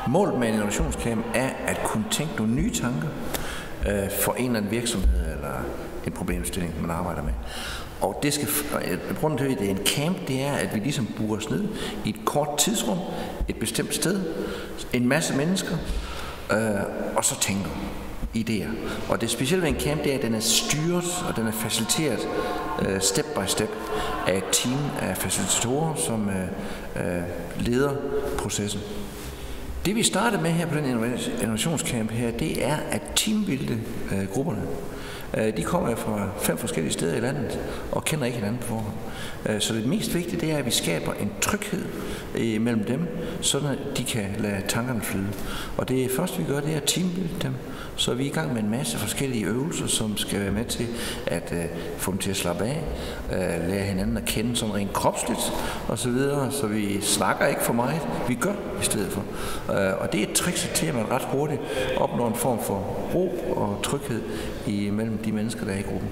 Målet med en innovationscamp er at kunne tænke nogle nye tanker for en eller anden virksomhed eller en problemstilling, man arbejder med. Og det skal, grunden til, at det er en camp, det er, at vi ligesom burer os ned i et kort tidsrum, et bestemt sted, en masse mennesker, og så tænker idéer. Og det specielle ved en camp, det er, at den er styret, og den er faciliteret step by step af et team af facilitatorer, som leder processen. Det vi startede med her på den innovationscamp her, det er at teambuilde grupperne. De kommer fra 5 forskellige steder i landet og kender ikke hinanden på forhånd. Så det mest vigtige, det er, at vi skaber en tryghed mellem dem, sådan at de kan lade tankerne flyde. Og det første, vi gør, det er at teambuilde dem. Så er vi i gang med en masse forskellige øvelser, som skal være med til at få dem til at slappe af, lære hinanden at kende sådan rent kropsligt osv., så vi snakker ikke for meget, vi gør i stedet for. Og det er et trick til, at man ret hurtigt opnår en form for ro og tryghed imellem de mennesker, der er i gruppen.